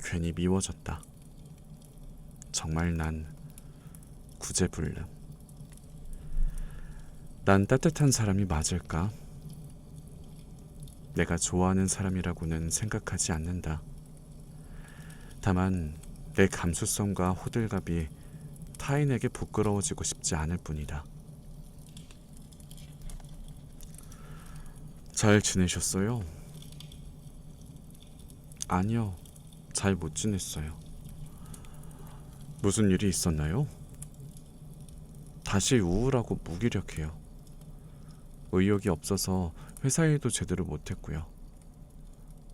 괜히 미워졌다. 정말 난 구제불능. 난 따뜻한 사람이 맞을까? 내가 좋아하는 사람이라고는 생각하지 않는다. 다만 내 감수성과 호들갑이 타인에게 부끄러워지고 싶지 않을 뿐이다. 잘 지내셨어요? 아니요, 잘 못 지냈어요. 무슨 일이 있었나요? 다시 우울하고 무기력해요. 의욕이 없어서 회사 일도 제대로 못했고요.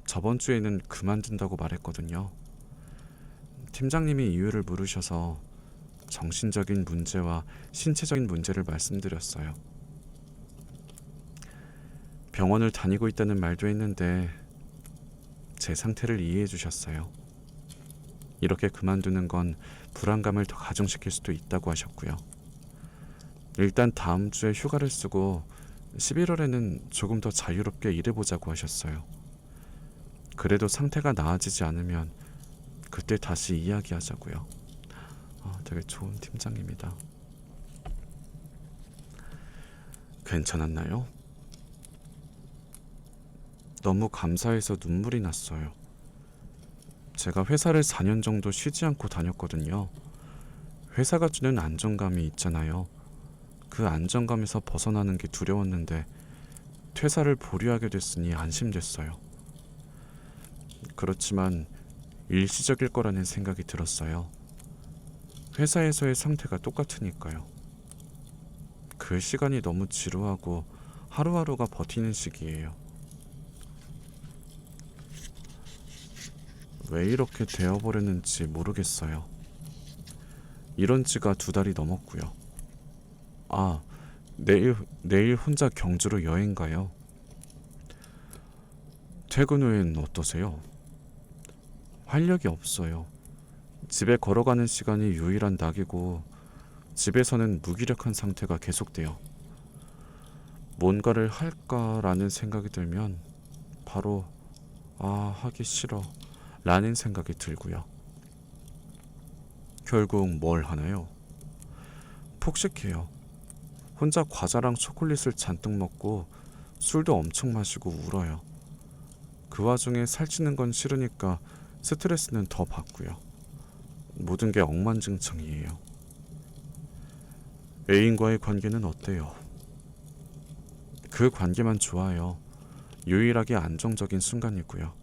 저번 주에는 그만둔다고 말했거든요. 팀장님이 이유를 물으셔서 정신적인 문제와 신체적인 문제를 말씀드렸어요. 병원을 다니고 있다는 말도 했는데 제 상태를 이해해 주셨어요. 이렇게 그만두는 건 불안감을 더 가중시킬 수도 있다고 하셨고요. 일단 다음 주에 휴가를 쓰고 11월에는 조금 더 자유롭게 일해보자고 하셨어요. 그래도 상태가 나아지지 않으면 그때 다시 이야기하자고요. 되게 좋은 팀장입니다. 괜찮았나요? 너무 감사해서 눈물이 났어요. 제가 회사를 4년 정도 쉬지 않고 다녔거든요. 회사가 주는 안정감이 있잖아요. 그 안정감에서 벗어나는 게 두려웠는데 퇴사를 보류하게 됐으니 안심됐어요. 그렇지만 일시적일 거라는 생각이 들었어요. 회사에서의 상태가 똑같으니까요. 그 시간이 너무 지루하고 하루하루가 버티는 시기예요. 왜 이렇게 되어버렸는지 모르겠어요. 이런 지가 2달이 넘었고요. 내일 혼자 경주로 여행 가요. 퇴근 후엔 어떠세요? 활력이 없어요. 집에 걸어가는 시간이 유일한 낙이고 집에서는 무기력한 상태가 계속돼요. 뭔가를 할까라는 생각이 들면 바로 하기 싫어 라는 생각이 들고요. 결국 뭘 하나요? 폭식해요. 혼자 과자랑 초콜릿을 잔뜩 먹고 술도 엄청 마시고 울어요. 그 와중에 살찌는 건 싫으니까 스트레스는 더 받고요. 모든 게 엉망진창이에요. 애인과의 관계는 어때요? 그 관계만 좋아요. 유일하게 안정적인 순간이고요.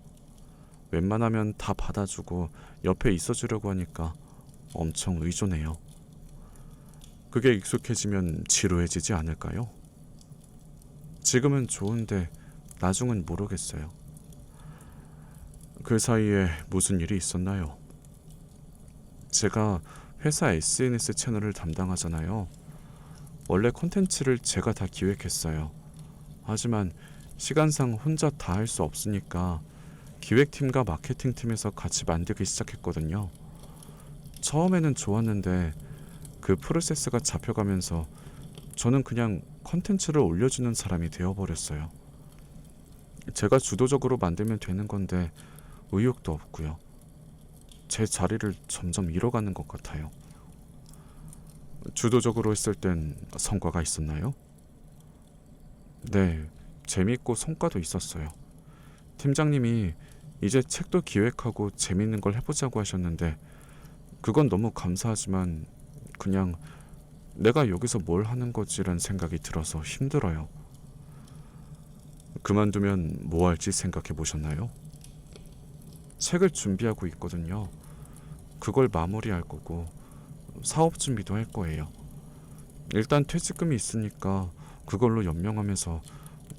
웬만하면 다 받아주고 옆에 있어주려고 하니까 엄청 의존해요. 그게 익숙해지면 지루해지지 않을까요? 지금은 좋은데 나중은 모르겠어요. 그 사이에 무슨 일이 있었나요? 제가 회사 SNS 채널을 담당하잖아요. 원래 콘텐츠를 제가 다 기획했어요. 하지만 시간상 혼자 다 할 수 없으니까 기획팀과 마케팅팀에서 같이 만들기 시작했거든요. 처음에는 좋았는데 그 프로세스가 잡혀가면서 저는 그냥 컨텐츠를 올려주는 사람이 되어버렸어요. 제가 주도적으로 만들면 되는 건데 의욕도 없고요. 제 자리를 점점 잃어가는 것 같아요. 주도적으로 했을 땐 성과가 있었나요? 네, 재미있고 성과도 있었어요. 팀장님이 이제 책도 기획하고 재밌는 걸 해보자고 하셨는데 그건 너무 감사하지만 그냥 내가 여기서 뭘 하는 거지란 생각이 들어서 힘들어요. 그만두면 뭐 할지 생각해 보셨나요? 책을 준비하고 있거든요. 그걸 마무리할 거고 사업 준비도 할 거예요. 일단 퇴직금이 있으니까 그걸로 연명하면서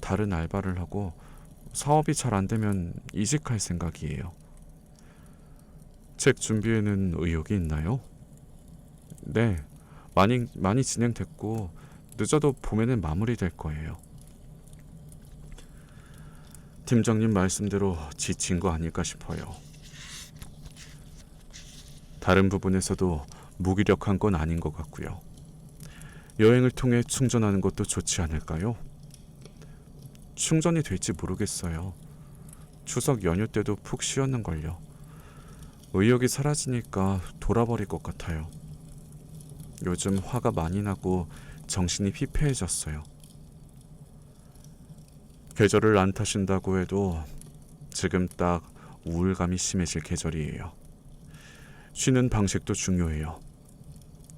다른 알바를 하고 사업이 잘 안 되면 이직할 생각이에요. 책 준비에는 의욕이 있나요? 네, 많이 진행됐고 늦어도 봄에는 마무리될 거예요. 팀장님 말씀대로 지친 거 아닐까 싶어요. 다른 부분에서도 무기력한 건 아닌 것 같고요. 여행을 통해 충전하는 것도 좋지 않을까요? 충전이 될지 모르겠어요. 추석 연휴 때도 푹 쉬었는걸요. 의욕이 사라지니까 돌아버릴 것 같아요. 요즘 화가 많이 나고 정신이 피폐해졌어요. 계절을 안 타신다고 해도 지금 딱 우울감이 심해질 계절이에요. 쉬는 방식도 중요해요.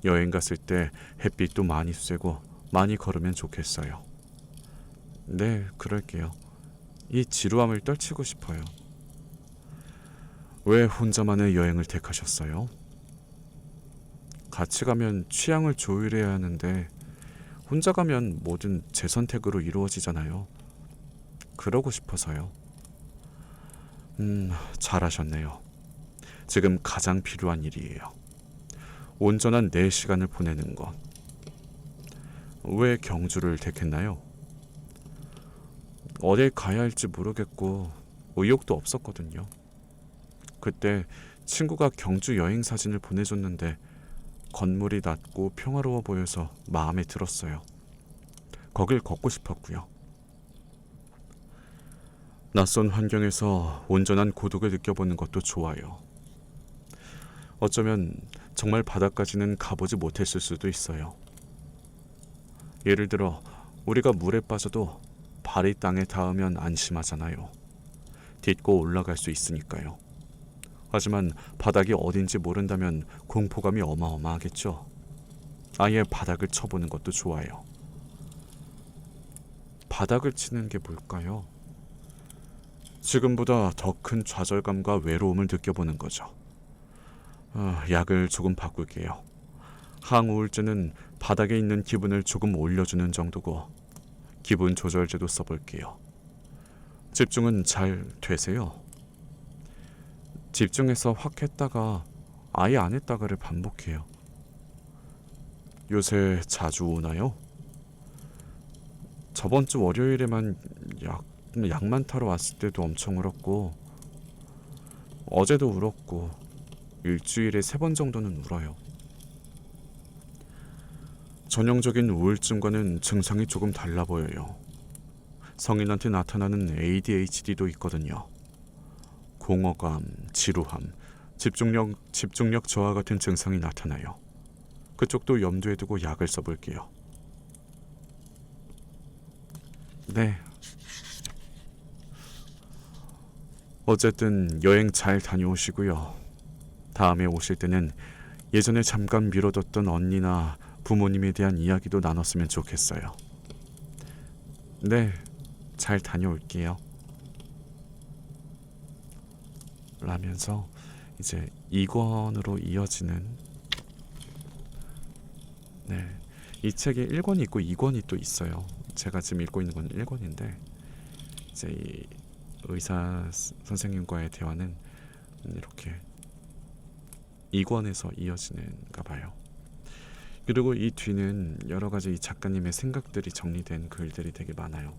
여행 갔을 때 햇빛도 많이 쐬고 많이 걸으면 좋겠어요. 네, 그럴게요. 이 지루함을 떨치고 싶어요. 왜 혼자만의 여행을 택하셨어요? 같이 가면 취향을 조율해야 하는데 혼자 가면 뭐든 제 선택으로 이루어지잖아요. 그러고 싶어서요. 잘하셨네요. 지금 가장 필요한 일이에요. 온전한 내 시간을 보내는 것. 왜 경주를 택했나요? 어딜 가야 할지 모르겠고 의욕도 없었거든요. 그때 친구가 경주 여행 사진을 보내줬는데 건물이 낮고 평화로워 보여서 마음에 들었어요. 거길 걷고 싶었고요. 낯선 환경에서 온전한 고독을 느껴보는 것도 좋아요. 어쩌면 정말 바다까지는 가보지 못했을 수도 있어요. 예를 들어 우리가 물에 빠져도 발이 땅에 닿으면 안심하잖아요. 딛고 올라갈 수 있으니까요. 하지만 바닥이 어딘지 모른다면 공포감이 어마어마하겠죠. 아예 바닥을 쳐보는 것도 좋아요. 바닥을 치는 게 뭘까요? 지금보다 더 큰 좌절감과 외로움을 느껴보는 거죠. 약을 조금 바꿀게요. 항우울제는 바닥에 있는 기분을 조금 올려주는 정도고 기분 조절제도 써볼게요. 집중은 잘 되세요? 집중해서 확 했다가 아예 안 했다가를 반복해요. 요새 자주 우나요? 저번 주 월요일에만 약만 타러 왔을 때도 엄청 울었고 어제도 울었고 일주일에 3번 정도는 울어요. 전형적인 우울증과는 증상이 조금 달라 보여요. 성인한테 나타나는 ADHD도 있거든요. 공허감, 지루함, 집중력 저하 같은 증상이 나타나요. 그쪽도 염두에 두고 약을 써볼게요. 네. 어쨌든 여행 잘 다녀오시고요. 다음에 오실 때는 예전에 잠깐 미뤄뒀던 언니나 부모님에 대한 이야기도 나눴으면 좋겠어요. 네, 잘 다녀올게요. 라면서 이제 2권으로 이어지는 이 책에 1권이 있고 2권이 또 있어요. 제가 지금 읽고 있는 건 1권인데 이제 이 의사 선생님과의 대화는 이렇게 2권에서 이어지는가 봐요. 그리고 이 뒤는 여러 가지 이 작가님의 생각들이 정리된 글들이 되게 많아요.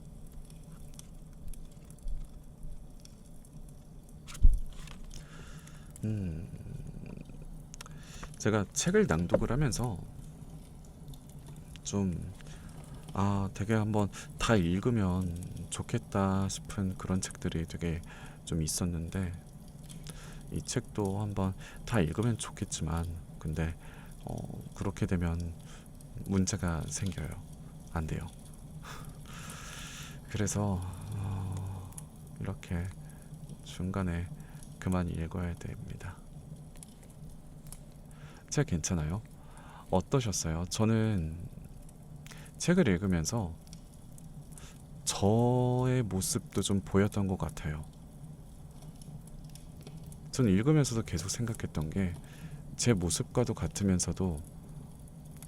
제가 책을 낭독을 하면서 좀 되게 한번 다 읽으면 좋겠다 싶은 그런 책들이 되게 좀 있었는데, 이 책도 한번 다 읽으면 좋겠지만 근데 그렇게 되면 문제가 생겨요. 안 돼요. 그래서 이렇게 중간에 그만 읽어야 됩니다. 책 괜찮아요? 어떠셨어요? 저는 책을 읽으면서 저의 모습도 좀 보였던 것 같아요. 저는 읽으면서도 계속 생각했던 게 제 모습과도 같으면서도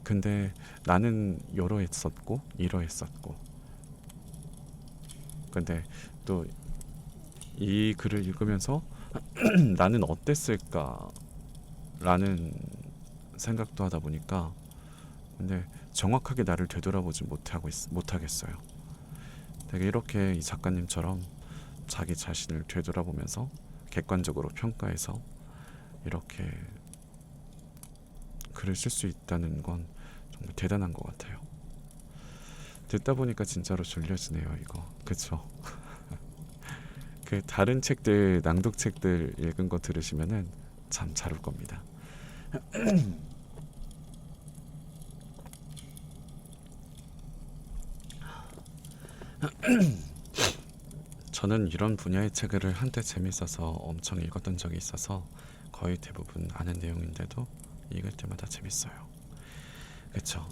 근데 나는 이러했었고 이러했었고, 근데 또 이 글을 읽으면서 나는 어땠을까 라는 생각도 하다 보니까 근데 정확하게 나를 되돌아보지 못하겠어요. 되게 이렇게 이 작가님처럼 자기 자신을 되돌아보면서 객관적으로 평가해서 이렇게 글을 쓸 수 있다는 건 정말 대단한 것 같아요. 듣다 보니까 진짜로 졸려지네요 이거. 그쵸? 그 다른 책들, 낭독책들 읽은 거 들으시면은 참 잘 올 겁니다. 저는 이런 분야의 책을 한때 재밌어서 엄청 읽었던 적이 있어서 거의 대부분 아는 내용인데도 읽을 때마다 재밌어요. 그쵸?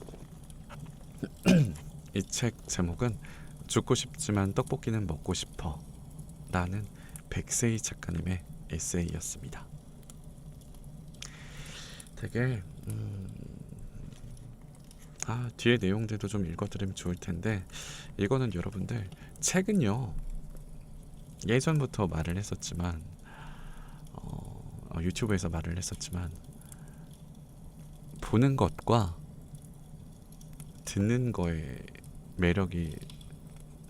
이 책 제목은 죽고 싶지만 떡볶이는 먹고 싶어 라는 백세희 작가님의 에세이였습니다. 되게 뒤에 내용들도 좀 읽어드리면 좋을 텐데, 이거는 여러분들 책은요 예전부터 말을 했었지만 유튜브에서 말을 했었지만 보는 것과 듣는 거의 매력이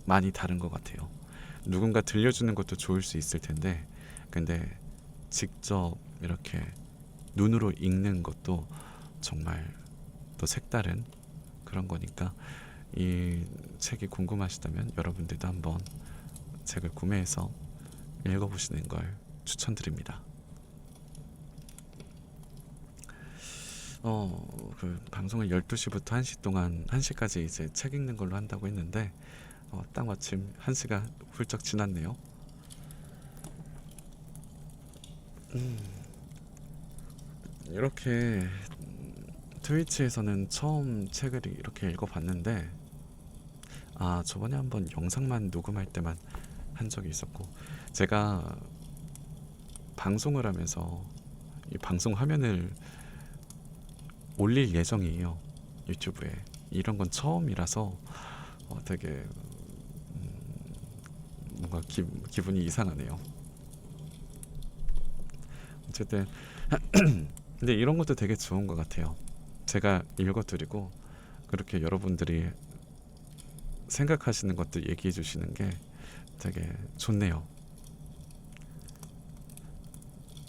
많이 다른 것 같아요. 누군가 들려주는 것도 좋을 수 있을 텐데 근데 직접 이렇게 눈으로 읽는 것도 정말 또 색다른 그런 거니까 이 책이 궁금하시다면 여러분들도 한번 책을 구매해서 읽어보시는 걸 추천드립니다. 그 방송을 12시부터 1시 동안 1시까지 이제 책 읽는 걸로 한다고 했는데 딱 마침 1시가 훌쩍 지났네요. 이렇게 트위치에서는 처음 책을 이렇게 읽어봤는데 저번에 한번 영상만 녹음할 때만 한 적이 있었고, 제가 방송을 하면서 이 방송 화면을 올릴 예정이에요. 유튜브에. 이런 건 처음이라서 되게 뭔가 기분이 이상하네요. 어쨌든 근데 이런 것도 되게 좋은 것 같아요. 제가 읽어드리고 그렇게 여러분들이 생각하시는 것들 얘기해 주시는 게 되게 좋네요.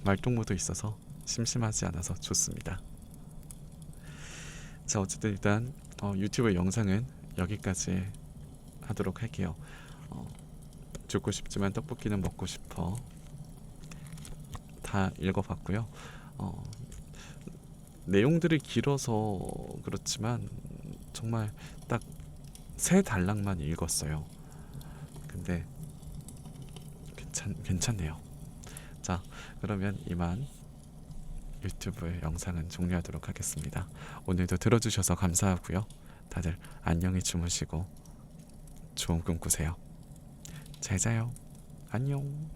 말동무도 있어서 심심하지 않아서 좋습니다. 자, 어쨌든 일단 유튜브 영상은 여기까지 하도록 할게요. 죽고 싶지만 떡볶이는 먹고 싶어 다 읽어봤고요. 내용들이 길어서 그렇지만 정말 딱 3단락만 읽었어요. 근데 괜찮네요. 자, 그러면 이만 유튜브 영상은 종료하도록 하겠습니다. 오늘도 들어주셔서 감사하고요. 다들 안녕히 주무시고 좋은 꿈 꾸세요. 잘 자요. 안녕.